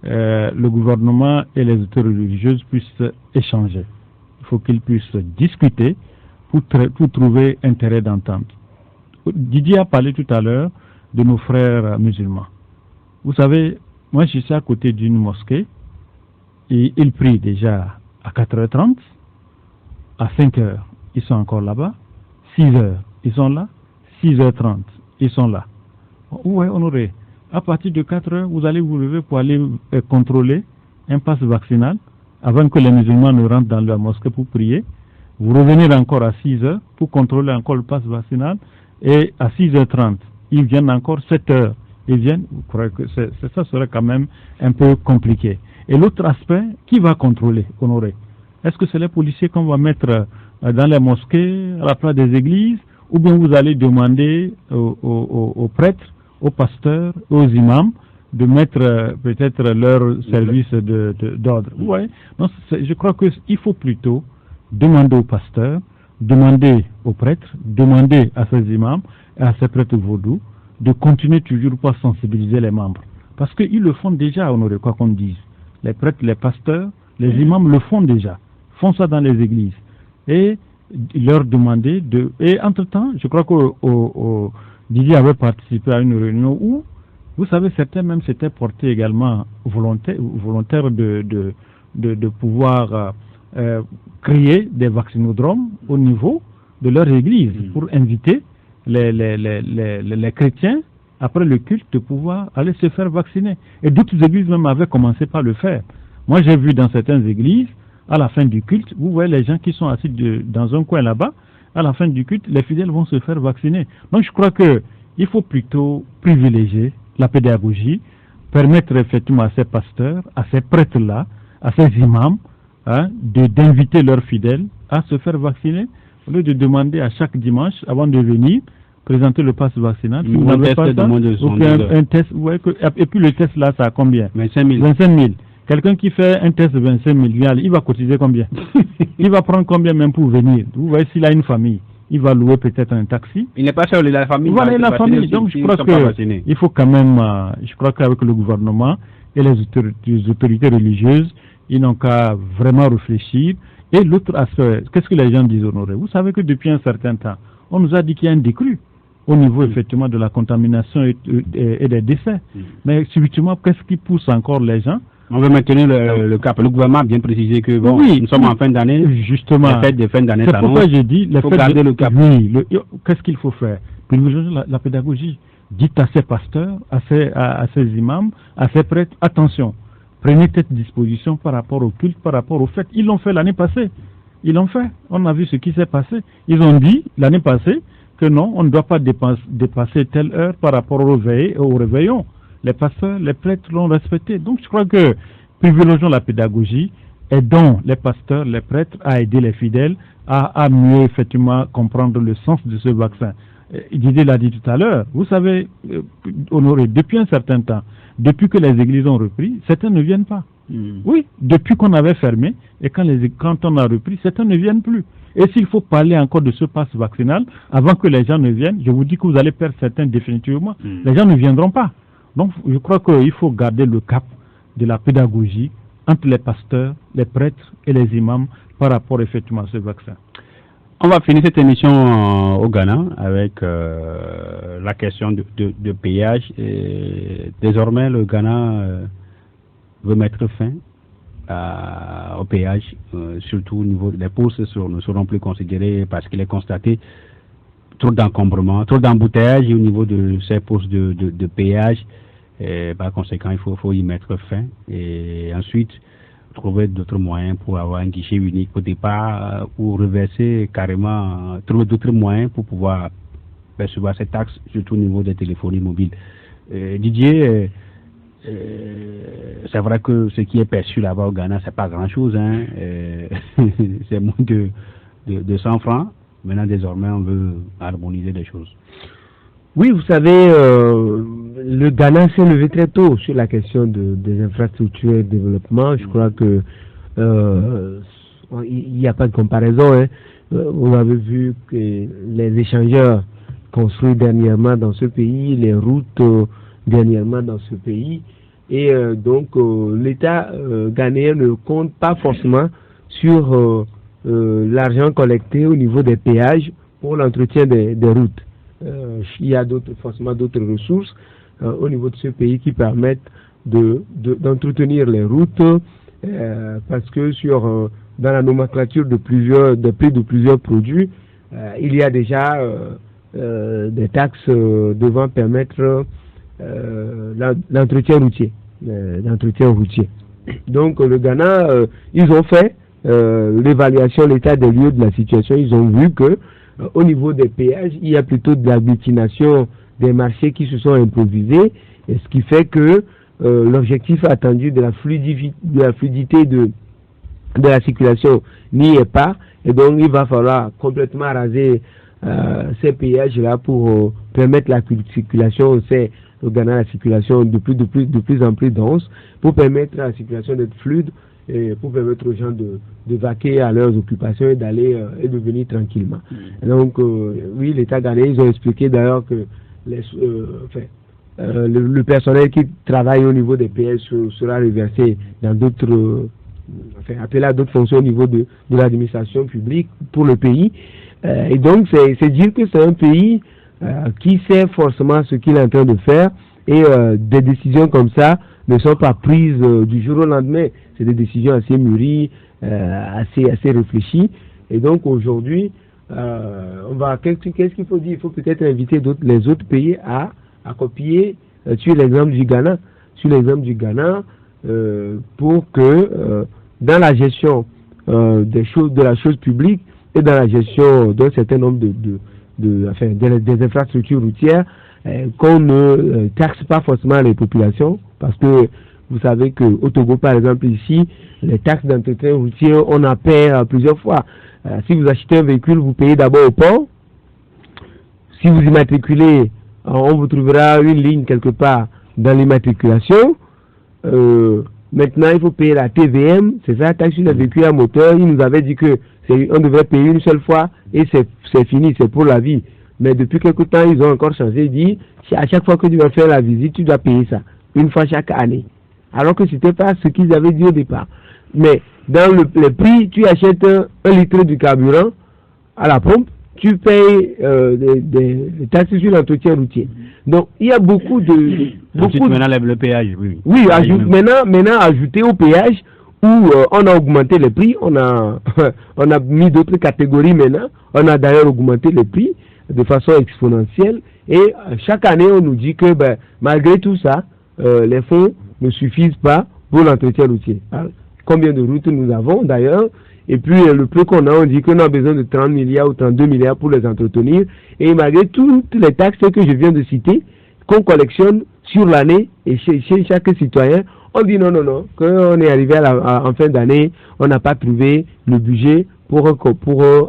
le gouvernement et les autorités religieuses puissent échanger. Il faut qu'ils puissent discuter pour trouver un terrain d'entente. Didier a parlé tout à l'heure de nos frères musulmans. Vous savez, moi je suis à côté d'une mosquée et ils prient déjà à 4h30, à 5h ils sont encore là-bas, 6h ils sont là, 6h30 ils sont là. Ouais, honoré. À partir de 4h, vous allez vous lever pour aller contrôler un pass vaccinal avant que les musulmans ne rentrent dans la mosquée pour prier. Vous revenez encore à 6h pour contrôler encore le pass vaccinal, et à 6h30, ils viennent encore 7h. Ils viennent, vous croyez que ça serait quand même un peu compliqué. Et l'autre aspect, qui va contrôler, honoré? Est-ce que c'est les policiers qu'on va mettre dans les mosquées, à la place des églises, ou bien vous allez demander aux prêtres, aux pasteurs, aux imams de mettre peut-être leur service d'ordre. Ouais. Donc, je crois qu'il faut plutôt demander aux pasteurs, demander aux prêtres, demander à ces imams et à ces prêtres vaudous de continuer toujours pour sensibiliser les membres. Parce qu'ils le font déjà, Honoré, quoi qu'on dise. Les prêtres, les pasteurs, les imams le font déjà, font ça dans les églises. Et leur demander de... Et entre-temps, je crois que Didier avait participé à une réunion où, vous savez, certains même s'étaient portés également volontaires de pouvoir créer des vaccinodromes au niveau de leur église pour inviter les chrétiens, après le culte, de pouvoir aller se faire vacciner. Et d'autres églises même avaient commencé par le faire. Moi, j'ai vu dans certaines églises, à la fin du culte, vous voyez les gens qui sont assis dans un coin là-bas, à la fin du culte, les fidèles vont se faire vacciner. Donc, je crois qu'il faut plutôt privilégier la pédagogie, permettre effectivement à ces pasteurs, à ces prêtres-là, à ces imams, d'inviter leurs fidèles à se faire vacciner, au lieu de demander à chaque dimanche, avant de venir, présenter le pass vaccinal. Si vous n'avez pas ça, un test, et puis le test là, ça a combien? 25 000. 25 000. Quelqu'un qui fait un test de 25 000, il va cotiser combien? Il va prendre combien même pour venir? Vous voyez, s'il a une famille, il va louer peut-être un taxi. Il n'est pas seul, il a la famille. Voilà, la famille. Donc je crois qu'il faut quand même, je crois qu'avec le gouvernement et les autorités religieuses, ils n'ont qu'à vraiment réfléchir. Et l'autre aspect, qu'est-ce que les gens disent, Honoré? Vous savez que depuis un certain temps, on nous a dit qu'il y a un décrue au niveau effectivement de la contamination et des décès. Mais subitement, qu'est-ce qui pousse encore les gens? On veut maintenir le cap. Le gouvernement a bien précisé que bon, nous sommes en fin d'année. Justement. Les fêtes de fin d'année. C'est pourquoi j'ai dit, il faut garder le cap. Oui, qu'est-ce qu'il faut faire? La pédagogie. Dites à ces pasteurs, à ces imams, à ces prêtres, attention, prenez cette disposition par rapport au culte, par rapport au fait. Ils l'ont fait l'année passée. Ils l'ont fait. On a vu ce qui s'est passé. Ils ont dit l'année passée que non, on ne doit pas dépasser telle heure par rapport au réveillon. Les pasteurs, les prêtres l'ont respecté. Donc je crois que privilégions la pédagogie, aidons les pasteurs, les prêtres à aider les fidèles à mieux effectivement comprendre le sens de ce vaccin. Didier l'a dit tout à l'heure, vous savez, Honoré, depuis un certain temps, depuis que les églises ont repris, certains ne viennent pas. Oui, depuis qu'on avait fermé, et quand on a repris, certains ne viennent plus. Et s'il faut parler encore de ce pass vaccinal, avant que les gens ne viennent, je vous dis que vous allez perdre certains définitivement. Les gens ne viendront pas. Donc, je crois qu'il faut garder le cap de la pédagogie entre les pasteurs, les prêtres et les imams par rapport effectivement à ce vaccin. On va finir cette émission au Ghana avec la question de péage. Et désormais, le Ghana veut mettre fin au péage, surtout au niveau des postes ne seront plus considérés parce qu'il est constaté trop d'encombrement, trop d'embouteillage au niveau de ces postes de péage. Et par conséquent, il faut y mettre fin. Et ensuite, trouver d'autres moyens pour avoir un guichet unique au départ ou reverser carrément, trouver d'autres moyens pour pouvoir percevoir ces taxes, surtout au niveau des téléphonies mobiles. Didier, c'est vrai que ce qui est perçu là-bas au Ghana, c'est pas grand-chose. Hein. C'est moins de 100 francs. Maintenant, désormais, on veut harmoniser les choses. Oui, vous savez, le Ghana s'est levé très tôt sur la question des infrastructures et de développement. Je crois que il n'y a pas de comparaison. Hein. Vous avez vu que les échangeurs construits dernièrement dans ce pays, les routes dernièrement dans ce pays, et donc l'État ghanéen ne compte pas forcément sur l'argent collecté au niveau des péages pour l'entretien des routes. Il y a forcément d'autres ressources au niveau de ce pays qui permettent d'entretenir les routes parce que dans la nomenclature de prix de plusieurs produits, il y a déjà des taxes devant permettre l'entretien routier. Donc le Ghana, ils ont fait l'évaluation, l'état des lieux de la situation. Ils ont vu que au niveau des péages, il y a plutôt de l'agglutination des marchés qui se sont improvisés, et ce qui fait que l'objectif attendu de la fluidité de la circulation n'y est pas, et donc il va falloir complètement raser ces péages-là pour permettre la circulation, c'est au Ghana la circulation de plus en plus dense, pour permettre la circulation d'être fluide et pour permettre aux gens de vaquer à leurs occupations et d'aller et de venir tranquillement. Et donc oui, l'État ghanéen, ils ont expliqué d'ailleurs que le personnel qui travaille au niveau des PS sera reversé dans d'autres appelé à d'autres fonctions au niveau de l'administration publique pour le pays. Et donc c'est dire que c'est un pays qui sait forcément ce qu'il est en train de faire, et des décisions comme ça ne sont pas prises du jour au lendemain. C'est des décisions assez mûries, assez réfléchies. Et donc aujourd'hui, qu'est-ce qu'il faut dire? Il faut peut-être inviter les autres pays à copier sur l'exemple du Ghana. Pour que dans la gestion de la chose publique et dans la gestion d'un certain nombre des infrastructures routières, qu'on ne taxe pas forcément les populations, parce que vous savez qu'au Togo, par exemple, ici, les taxes d'entretien routier, on en paie plusieurs fois. Si vous achetez un véhicule, vous payez d'abord au port. Si vous immatriculez, on vous trouvera une ligne quelque part dans l'immatriculation. Maintenant, il faut payer la TVM, c'est ça, taxe sur les véhicules à moteur. Il nous avait dit que on devrait payer une seule fois et c'est fini, c'est pour la vie. Mais depuis quelque temps, ils ont encore changé. Ils disent, à chaque fois que tu vas faire la visite, tu dois payer ça, une fois chaque année. Alors que ce n'était pas ce qu'ils avaient dit au départ. Mais dans le prix, tu achètes un litre de carburant à la pompe, tu payes des taxes sur l'entretien routier. Donc, il y a beaucoup de... Maintenant, le péage, oui. Oui, maintenant, ajouter au péage, où on a augmenté les prix, on a mis d'autres catégories maintenant, on a d'ailleurs augmenté les prix de façon exponentielle, et chaque année, on nous dit que malgré tout ça, les fonds ne suffisent pas pour l'entretien routier. Alors, combien de routes nous avons d'ailleurs? Et puis le peu qu'on a, on dit qu'on a besoin de 30 milliards ou 32 milliards pour les entretenir. Et malgré toutes les taxes que je viens de citer, qu'on collectionne sur l'année, et chez chaque citoyen, on dit non, qu'on est arrivé en fin d'année, on n'a pas trouvé le budget pour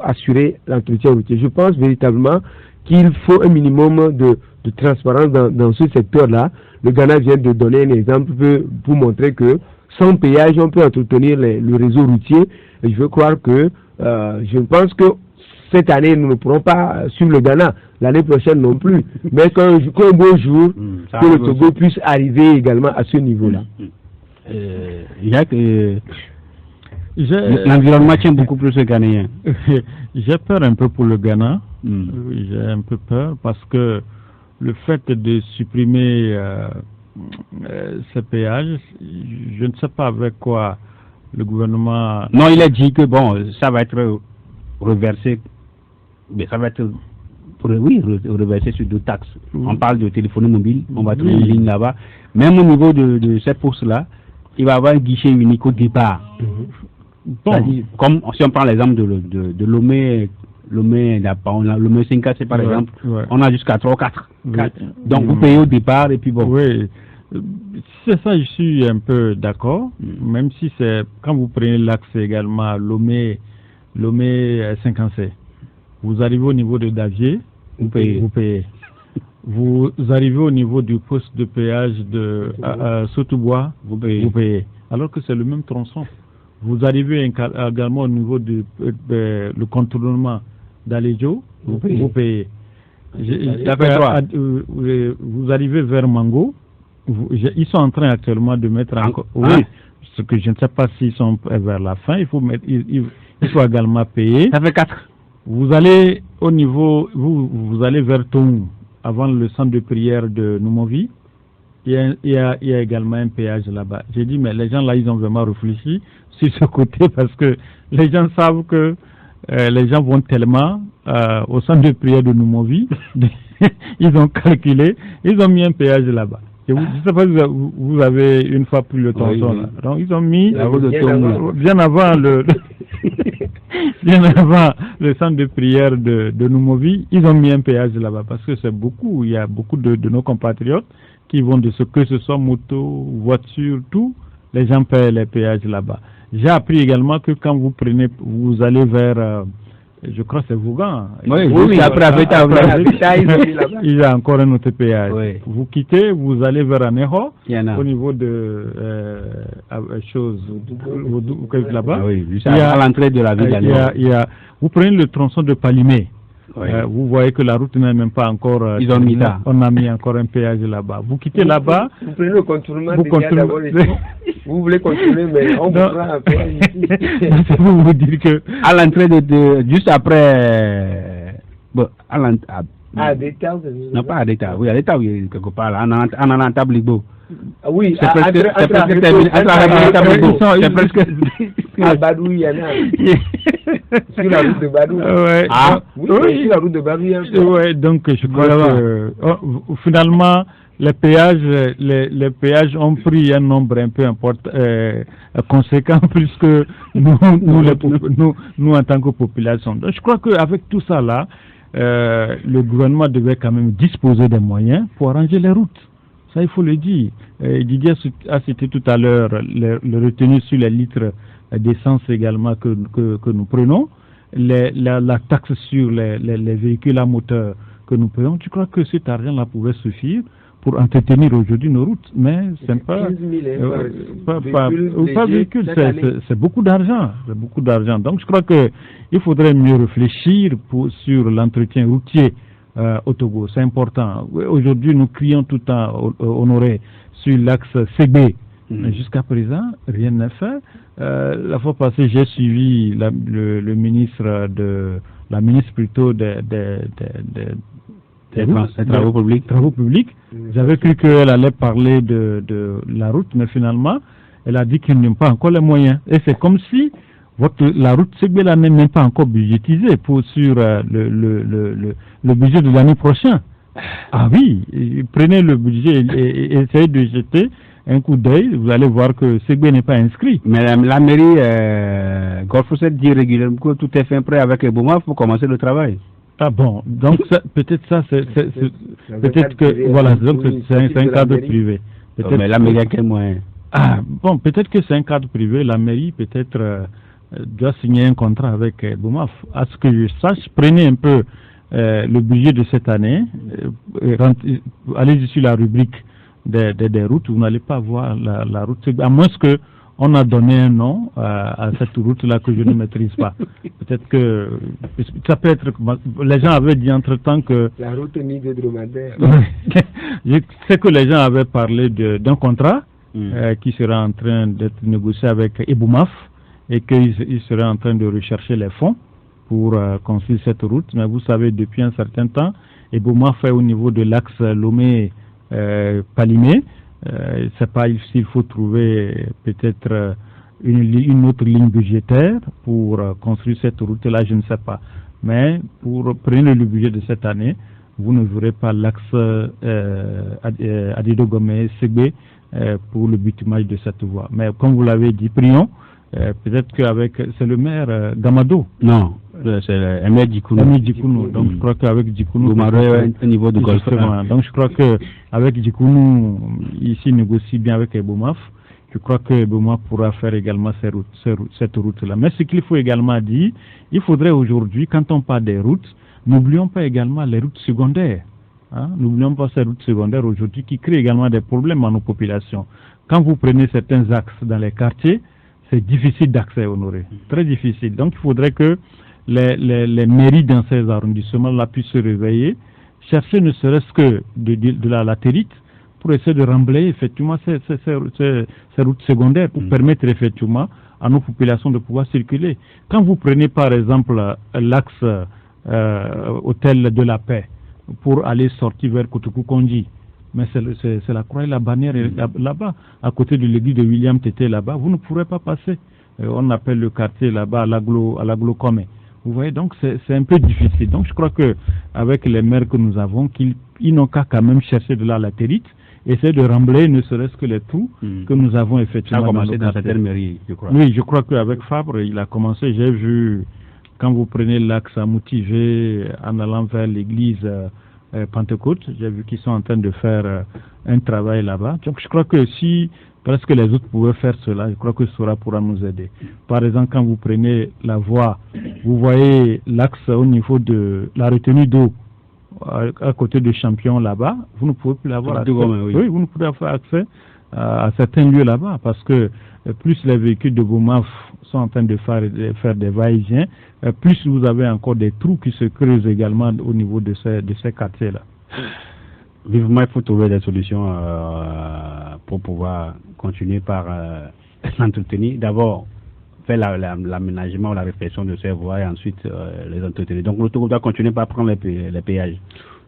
assurer l'entretien routier. Je pense véritablement qu'il faut un minimum de transparence dans ce secteur-là. Le Ghana vient de donner un exemple pour montrer que sans péage, on peut entretenir le réseau routier. Et je veux croire que, je pense que cette année, nous ne pourrons pas suivre le Ghana, l'année prochaine non plus. Mais qu'un beau jour, que le Togo puisse arriver également à ce niveau-là. Jacques, l'environnement tient beaucoup plus le Ghanéen. J'ai peur un peu pour le Ghana. J'ai un peu peur parce que le fait de supprimer ces péages, je ne sais pas avec quoi le gouvernement... Non, il a dit que bon, ça va être reversé, mais ça va être reversé sur d'autres taxes. On parle de téléphonie mobile, on va trouver une ligne là-bas. Même au niveau de ces postes-là, il va y avoir un guichet unique au départ. Comme si on prend l'exemple de Lomé, Lomé 5 par exemple, on a jusqu'à 3 ou 4. Donc vous payez au départ et puis bon. Oui, c'est ça, je suis un peu d'accord, même si c'est quand vous prenez l'axe également Lomé 50C, vous arrivez au niveau de Davier, vous payez. Vous arrivez au niveau du poste de péage de Sotobois, vous payez. Alors que c'est le même tronçon. Vous arrivez également au niveau du le contournement d'Aléjo, vous payez. Vous arrivez vers Mango, ils sont en train actuellement de mettre encore. Ce que je ne sais pas s'ils sont vers la fin, il faut également payer. Ça fait 4. Vous allez au niveau, vous allez vers Tongu, avant le centre de prière de Noumovi. Il y a également un péage là-bas. J'ai dit, mais les gens là, ils ont vraiment réfléchi sur ce côté parce que les gens savent que les gens vont tellement au centre de prière de Noumovi. Ils ont calculé, ils ont mis un péage là-bas. Je ne sais pas si vous avez une fois pris le tronçon là. Donc ils ont mis bien avant le centre de prière de Noumovi, ils ont mis un péage là-bas parce que c'est beaucoup. Il y a beaucoup de nos compatriotes qui vont de ce que ce soit moto, voiture, tout, les gens paient les péages là-bas. J'ai appris également que quand vous allez vers je crois que c'est Vougan. Oui, après Aveta, il y a encore un autre péage. Oui. Vous quittez, vous allez vers Aneho, au niveau de là-bas. Ah oui, à l'entrée de la ville. Vous prenez le tronçon de Palimé. Oui. Vous voyez que la route n'est même pas encore. Ils ont mis ça. On a mis encore un péage là-bas. Vous quittez là-bas. Vous prenez le contournement. Vous voulez contourner, mais on vous prend un péage ici. C'est pour vous dire que. À l'entrée juste après. Bon, à Adeta, non, pas Adeta. Oui, Adeta, oui, quelque part là. En allant à Blibo. Oui, c'est presque terminé. C'est presque. À Badou, il y en a. Sur la route de Badou. Ouais. Oui, sur la route de Badou, il y en a. Ouais, donc je crois que finalement, les péages ont pris un nombre un peu conséquent plus que nous en tant que population. Donc je crois qu'avec tout ça là, le gouvernement devait quand même disposer des moyens pour arranger les routes. Ça, il faut le dire. Didier a cité tout à l'heure le retenu sur les litres d'essence également que nous prenons, la taxe sur les véhicules à moteur que nous prenons. Je crois que cet argent-là pouvait suffire pour entretenir aujourd'hui nos routes. Mais c'est pas véhicule, c'est beaucoup d'argent. C'est beaucoup d'argent. Donc je crois qu'il faudrait mieux réfléchir sur l'entretien routier au Togo. C'est important. Aujourd'hui, nous crions tout le temps honoré sur l'axe CB. Jusqu'à présent, rien n'est fait. La fois passée, j'ai suivi le ministre la ministre plutôt des travaux publics. J'avais cru qu'elle allait parler de la route, mais finalement, elle a dit qu'il n'y a pas encore les moyens. Et c'est comme si la route CB n'est même pas encore budgétisée sur le budget de l'année prochaine. Ah oui, prenez le budget et essayez de jeter un coup d'œil, vous allez voir que CB n'est pas inscrit. Mais la mairie, Golfosset dit régulièrement que tout est fait prêt avec Eboumaf pour commencer le travail. Ah bon, donc peut-être ça, peut-être que, voilà, donc c'est un cadre privé. Mais la mairie a quel moyen? Ah bon, peut-être que c'est un cadre privé, la mairie peut-être doit signer un contrat avec Eboumaf. À ce que je sache, prenez un peu le budget de cette année, allez sur la rubrique des routes, vous n'allez pas voir la route, à moins que on a donné un nom à cette route-là que je ne maîtrise pas. Peut-être que ça peut être. Les gens avaient dit entre-temps que. La route nid de dromadaire. Je sais que les gens avaient parlé d'un contrat qui sera en train d'être négocié avec Eboumaf et qu'ils seraient en train de rechercher les fonds pour construire cette route. Mais vous savez, depuis un certain temps, Eboumaf est au niveau de l'axe Lomé-Palimé. C'est pas s'il faut trouver peut-être une autre ligne budgétaire pour construire cette route-là, je ne sais pas. Mais pour prendre le budget de cette année, vous ne verrez pas l'axe Adido-Gomé-Ségbé pour le bitumage de cette voie. Mais comme vous l'avez dit, prions. Peut-être qu'avec, c'est le maire Gamado. Non, c'est le maire Djikounou. Donc je crois qu'avec Djikounou, au niveau de Golfe. Donc je crois qu'avec Djikounou, ici négocie bien avec Eboumaf. Je crois que Eboumaf pourra faire également cette route-là. Mais ce qu'il faut également dire, il faudrait aujourd'hui, quand on parle des routes, n'oublions pas également les routes secondaires. N'oublions pas ces routes secondaires aujourd'hui qui créent également des problèmes à nos populations. Quand vous prenez certains axes dans les quartiers, c'est difficile d'accès, Honoré. Très difficile. Donc il faudrait que les mairies dans ces arrondissements-là puissent se réveiller, chercher ne serait-ce que de la latérite pour essayer de remblayer effectivement ces routes secondaires pour permettre effectivement à nos populations de pouvoir circuler. Quand vous prenez par exemple l'axe Hôtel de la Paix pour aller sortir vers Kotoukou-Kondji, mais c'est la croix et la bannière là-bas, à côté de l'église de William Tété là-bas, vous ne pourrez pas passer. On appelle le quartier là-bas à l'Aglo-Comé. Vous voyez, donc c'est un peu difficile. Donc je crois qu'avec les maires que nous avons, qu'ils n'ont qu'à quand même chercher de la latérite, essayer de remblayer ne serait-ce que les trous que nous avons effectivement. Ça a commencé dans certaines mairies, je crois. Oui, je crois qu'avec Fabre, il a commencé, j'ai vu, quand vous prenez l'axe à Moutivé en allant vers l'église Pentecôte, j'ai vu qu'ils sont en train de faire un travail là-bas. Donc je crois que si Presque les autres pouvaient faire cela. Je crois que cela pourra nous aider. Par exemple, quand vous prenez la voie, vous voyez l'axe au niveau de la retenue d'eau à côté de Champion là-bas, vous ne pouvez plus avoir accès. Oui, vous ne pouvez avoir accès à certains lieux là-bas parce que plus les véhicules de Boumaf sont en train de faire des va-et-vient, plus vous avez encore des trous qui se creusent également au niveau de ces quartiers-là. Vivement, il faut trouver des solutions pour pouvoir continuer par l'entretenir. D'abord, faire l'aménagement ou la réflexion de ces voies et ensuite les entretenir. Donc, l'autorité doit continuer par prendre les péages.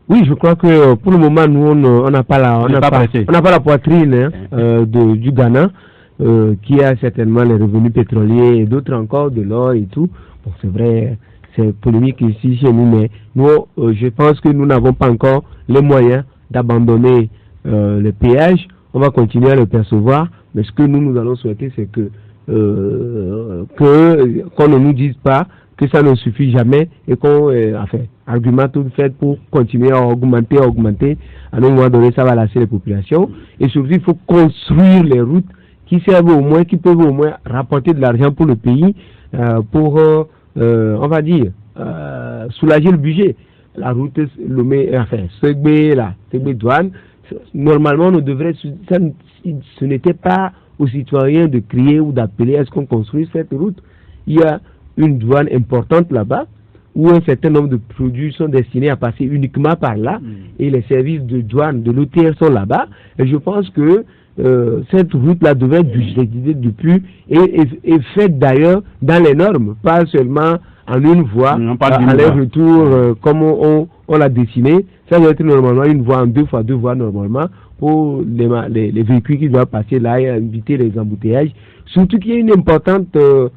Oui, je crois que pour le moment, nous, on n'a pas la poitrine du Ghana, qui a certainement les revenus pétroliers et d'autres encore, de l'or et tout. Bon, c'est vrai, c'est polémique ici chez nous, mais nous, je pense que nous n'avons pas encore les moyens d'abandonner le péage. On va continuer à le percevoir, mais ce que nous allons souhaiter, c'est que qu'on ne nous dise pas que ça ne suffit jamais et qu'on argumente tout fait pour continuer à augmenter. À un moment donné, ça va lasser les populations. Et surtout, il faut construire les routes qui servent au moins, qui peuvent au moins rapporter de l'argent pour le pays, pour, on va dire, soulager le budget. La route, Segbe Douane, normalement, ce n'était pas aux citoyens de crier ou d'appeler à ce qu'on construise cette route. Il y a une douane importante là-bas, où un certain nombre de produits sont destinés à passer uniquement par là, et les services de douane de l'OTR sont là-bas. Et je pense que cette route-là devait être budgétisée depuis et faite d'ailleurs dans les normes, pas seulement en une voie, aller-retour comme on l'a dessiné. Ça doit être normalement une voie en 2 fois 2 voies normalement pour les véhicules qui doivent passer là et éviter les embouteillages. Surtout qu'il y a une importante, de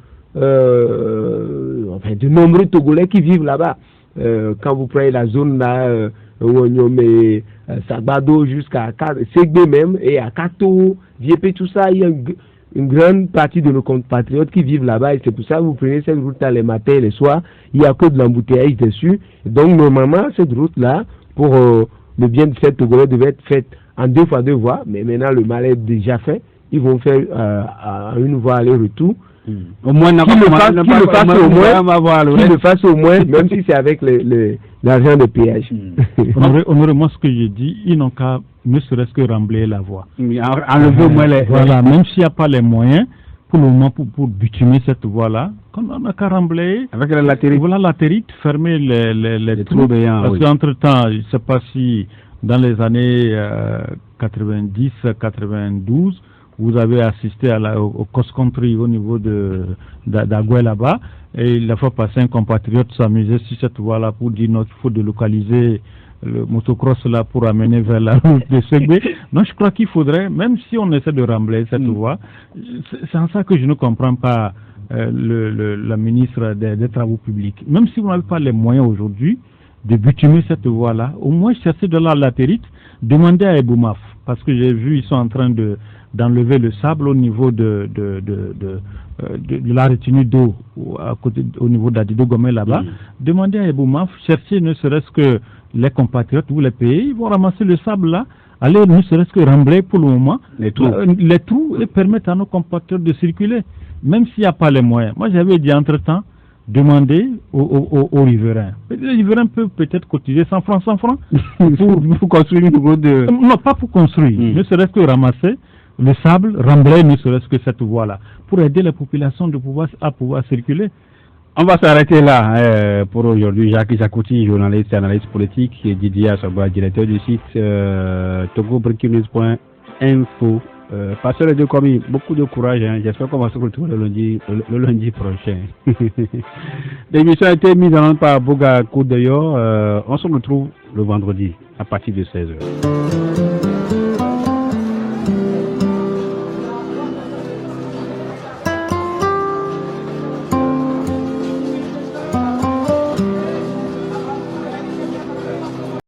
nombreux Togolais qui vivent là-bas. Quand vous prenez la zone là, Sagbado jusqu'à Segbe même, et à Kato, Viépé, tout ça, il y a une grande partie de nos compatriotes qui vivent là-bas, et c'est pour ça que vous prenez cette route-là les matins et les soirs, il n'y a que de l'embouteillage dessus. Donc normalement, cette route-là, pour le bien de cette Togolais, devait être faite en 2 fois 2 voies, mais maintenant le mal est déjà fait. Ils vont faire une voie aller-retour. Au moins, qu'il le fasse au moins, même si c'est avec l'argent de péage. Honoré, moi, ce que je dis, ils n'ont qu'à ne serait-ce que remblayer la voie. Enlever au moins voilà, même s'il n'y a pas les moyens, pour le moment, pour bitumer cette voie-là, on n'a qu'à remblayer. Avec la latérite. Voilà, latérite, fermer les trous. Parce qu'entre-temps, je ne sais pas si dans les années 90-92, vous avez assisté au cross-country au niveau d'Agoué là-bas, et la fois passée, un compatriote s'amusait sur cette voie-là pour dire qu'il faut délocaliser le motocross là pour amener vers la route de Segbe. Non, je crois qu'il faudrait, même si on essaie de remblayer cette voie, c'est en ça que je ne comprends pas la ministre des Travaux publics. Même si vous n'avez pas les moyens aujourd'hui de bitumer cette voie-là, au moins chercher de la latérite, demandez à Eboumaf, parce que j'ai vu, ils sont en train d'enlever le sable au niveau de la retenue d'eau au niveau d'Adido Gomé là-bas. Demandez à Eboumaf, chercher ne serait-ce que les compatriotes ou les pays, ils vont ramasser le sable là, aller ne serait-ce que remblayer pour le moment les trous et permettre à nos compatriotes de circuler, même s'il n'y a pas les moyens. Moi j'avais dit entre-temps, demander aux riverains. Les riverains peuvent peut-être cotiser 100 francs pour construire une route de... Non, pas pour construire, ne serait-ce que ramasser le sable, remblayer ne serait-ce que cette voie-là, pour aider les populations à pouvoir circuler. On va s'arrêter là pour aujourd'hui. Jacques Jakouti, journaliste et analyste politique, et Didier Assoba, directeur du site togobreakingnews.info. Passez les deux commis, beaucoup de courage. J'espère qu'on va se retrouver le lundi prochain. L'émission a été mise en œuvre par Boga Koudeyo. On se retrouve le vendredi à partir de 16h.